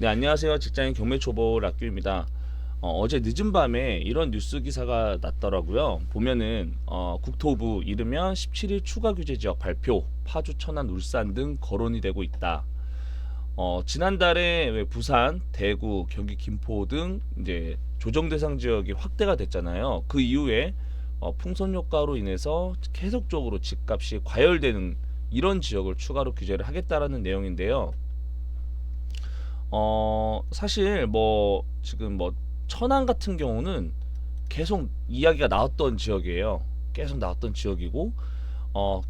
네, 안녕하세요. 직장인 경매 초보 락규입니다. 어제 늦은 밤에 이런 뉴스 기사가 났더라고요. 보면은 국토부 이르면 17일 추가 규제 지역 발표, 파주, 천안, 울산 등 거론이 되고 있다. 지난달에 왜 부산, 대구, 경기, 김포 등 이제 조정 대상 지역이 확대가 됐잖아요. 그 이후에 풍선 효과로 인해서 계속적으로 집값이 과열되는 이런 지역을 추가로 규제를 하겠다라는 내용인데요. 사실 뭐 지금 뭐 천안 같은 경우는 계속 이야기가 나왔던 지역이에요. 계속 나왔던 지역이고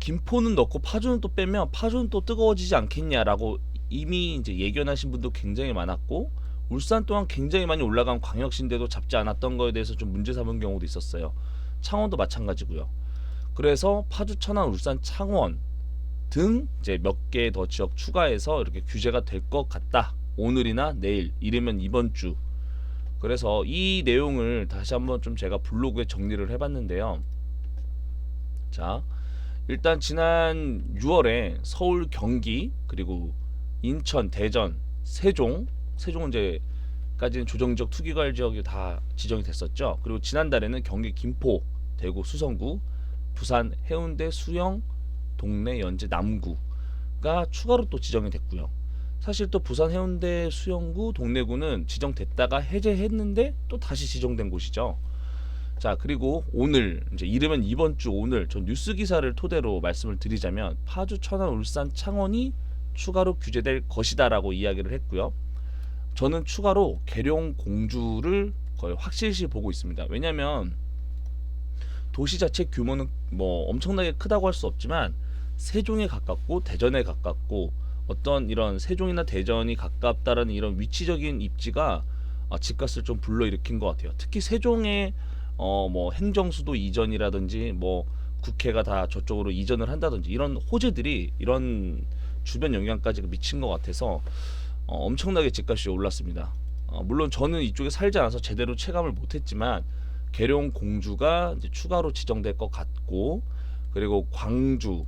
김포는 넣고 파주는 또 빼면 파주는 또 뜨거워지지 않겠냐라고 이미 이제 예견하신 분도 굉장히 많았고, 울산 또한 굉장히 많이 올라간 광역시인데도 잡지 않았던 거에 대해서 좀 문제 삼은 경우도 있었어요. 창원도 마찬가지고요. 그래서 파주, 천안, 울산, 창원 등 이제 몇 개 더 지역 추가해서 이렇게 규제가 될 것 같다. 오늘이나 내일, 이르면 이번 주. 그래서 이 내용을 다시 한번 좀 제가 블로그에 정리를 해봤는데요. 자, 일단 지난 6월에 서울, 경기, 그리고 인천, 대전, 세종은 이제까지는 조정적 투기과열 지역이 다 지정이 됐었죠. 그리고 지난달에는 경기, 김포, 대구, 수성구, 부산, 해운대, 수영, 동래, 연제, 남구가 추가로 또 지정이 됐고요. 사실 또 부산, 해운대, 수영구, 동래구는 지정됐다가 해제했는데 또 다시 지정된 곳이죠. 자, 그리고 오늘 이제 이르면 이번 주 오늘 전 뉴스 기사를 토대로 말씀을 드리자면 파주, 천안, 울산, 창원이 추가로 규제될 것이다라고 이야기를 했고요. 저는 추가로 계룡, 공주를 거의 확실시 보고 있습니다. 왜냐하면 도시 자체 규모는 뭐 엄청나게 크다고 할 수 없지만 세종에 가깝고 대전에 가깝고 어떤 이런 세종이나 대전이 가깝다라는 이런 위치적인 입지가 집값을 좀 불러일으킨 것 같아요. 특히 세종의 뭐 행정수도 이전이라든지 뭐 국회가 다 저쪽으로 이전을 한다든지 이런 호재들이 이런 주변 영향까지 미친 것 같아서 엄청나게 집값이 올랐습니다. 물론 저는 이쪽에 살지 않아서 제대로 체감을 못했지만 계룡, 공주가 이제 추가로 지정될 것 같고, 그리고 광주,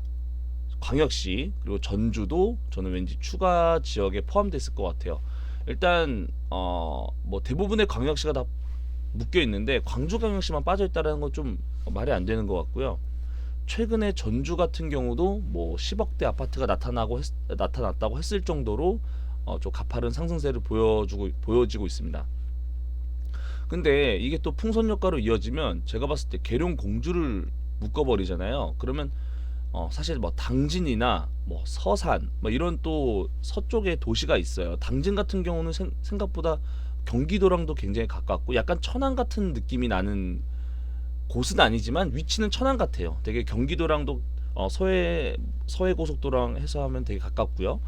광역시, 그리고 전주도 저는 왠지 추가 지역에 포함됐을 것 같아요. 일단 뭐 대부분의 광역시가 다 묶여 있는데 광주광역시만 빠져 있다는 건 좀 말이 안 되는 것 같고요. 최근에 전주 같은 경우도 뭐 10억대 아파트가 나타났다고 했을 정도로 좀 가파른 상승세를 보여지고 있습니다. 근데 이게 또 풍선 효과로 이어지면 제가 봤을 때 계룡, 공주를 묶어버리잖아요. 그러면 사실 뭐 당진이나 뭐 서산 뭐 이런 또 서쪽에 도시가 있어요. 당진 같은 경우는 생각보다 경기도랑도 굉장히 가깝고 약간 천안 같은 느낌이 나는 곳은 아니지만 위치는 천안 같아요. 되게 경기도랑도 서해 고속도로랑 해서 하면 되게 가깝고요.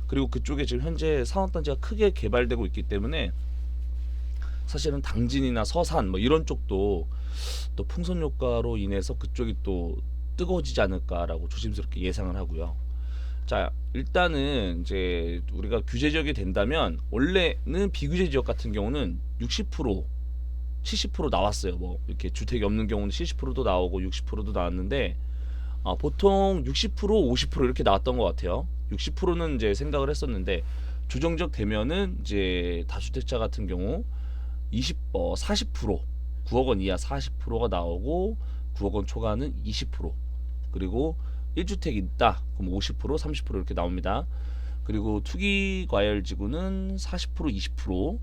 그리고 그쪽에 지금 현재 산업단지가 크게 개발되고 있기 때문에 사실은 당진이나 서산 뭐 이런 쪽도 또 풍선 효과로 인해서 그쪽이 또 뜨거워지지 않을까라고 조심스럽게 예상을 하고요. 자, 일단은 이제 우리가 규제 지역이 된다면 원래는 비규제 지역 같은 경우는 60% 70% 나왔어요. 뭐 이렇게 주택이 없는 경우는 70%도 나오고 60%도 나왔는데 보통 60% 50% 이렇게 나왔던 것 같아요. 60%는 이제 생각을 했었는데 조정적 되면은 이제 다주택자 같은 경우 40% 9억 원 이하 40%가 나오고 9억 원 초과는 20%, 그리고 1주택 있다 그럼 50% 30% 이렇게 나옵니다. 그리고 투기 과열 지구는 40% 20%,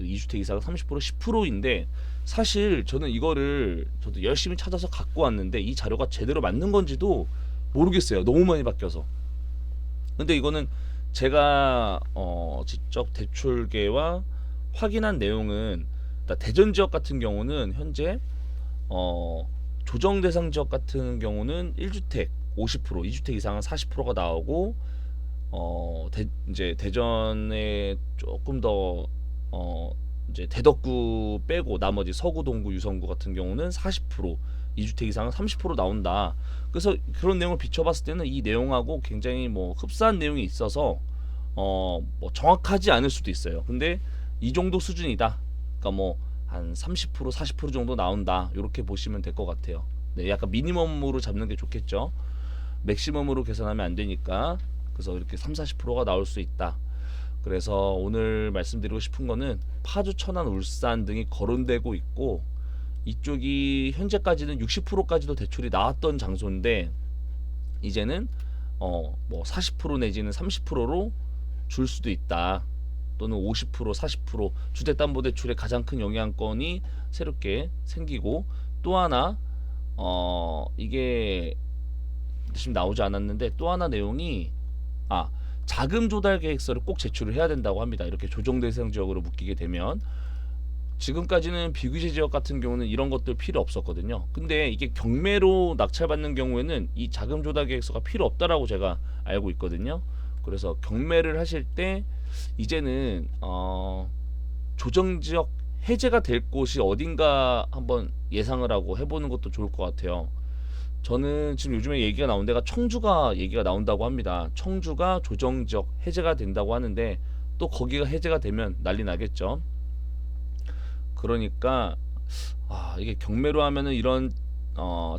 2주택 이상은 30% 10%인데 사실 저는 이거를 저도 열심히 찾아서 갖고 왔는데 이 자료가 제대로 맞는 건지도 모르겠어요. 너무 많이 바뀌어서. 근데 이거는 제가 지적 대출계와 확인한 내용은 대전 지역 같은 경우는 현재 조정 대상 지역 같은 경우는 1주택 50%, 2주택 이상은 40%가 나오고 이제 대전에 조금 더 이제 대덕구 빼고 나머지 서구, 동구, 유성구 같은 경우는 40%, 2주택 이상은 30% 나온다. 그래서 그런 내용을 비춰봤을 때는 이 내용하고 굉장히 뭐 흡사한 내용이 있어서 뭐 정확하지 않을 수도 있어요. 근데 이 정도 수준이다. 그러니까 뭐 한 30% 40% 정도 나온다. 이렇게 보시면 될 것 같아요. 네, 약간 미니멈으로 잡는 게 좋겠죠. 맥시멈으로 계산하면 안 되니까. 그래서 이렇게 3, 40%가 나올 수 있다. 그래서 오늘 말씀드리고 싶은 거는 파주, 천안, 울산 등이 거론되고 있고 이쪽이 현재까지는 60%까지도 대출이 나왔던 장소인데 이제는 뭐 40% 내지는 30%로 줄 수도 있다. 또는 50%, 40% 주택담보대출의 가장 큰 영향권이 새롭게 생기고 또 하나 이게 지금 나오지 않았는데 또 하나 내용이 자금 조달 계획서를 꼭 제출을 해야 된다고 합니다. 이렇게 조정 대상 지역으로 묶이게 되면 지금까지는 비규제 지역 같은 경우는 이런 것들 필요 없었거든요. 근데 이게 경매로 낙찰받는 경우에는 이 자금 조달 계획서가 필요 없다라고 제가 알고 있거든요. 그래서 경매를 하실 때 이제는 조정 지역 해제가 될 곳이 어딘가 한번 예상을 하고 해보는 것도 좋을 것 같아요. 저는 지금 요즘에 얘기가 나온 데가 청주가 얘기가 나온다고 합니다. 청주가 조정 지역 해제가 된다고 하는데 또 거기가 해제가 되면 난리 나겠죠. 그러니까 이게 경매로 하면은 이런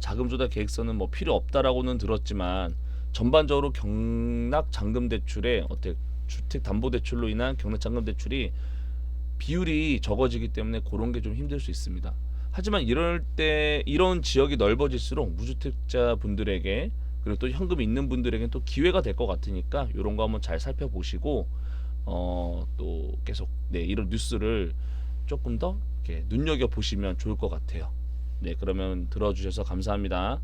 자금 조달 계획서는 뭐 필요 없다라고는 들었지만 전반적으로 경락 잔금 대출에 어떻게 주택 담보 대출로 인한 경락 잔금 대출이 비율이 적어지기 때문에 그런 게 좀 힘들 수 있습니다. 하지만 이럴 때 이런 지역이 넓어질수록 무주택자 분들에게 그리고 또 현금 있는 분들에게는 또 기회가 될 것 같으니까 이런 거 한번 잘 살펴보시고 또 계속 이런 뉴스를 조금 더 이렇게 눈여겨 보시면 좋을 것 같아요. 네, 그러면 들어주셔서 감사합니다.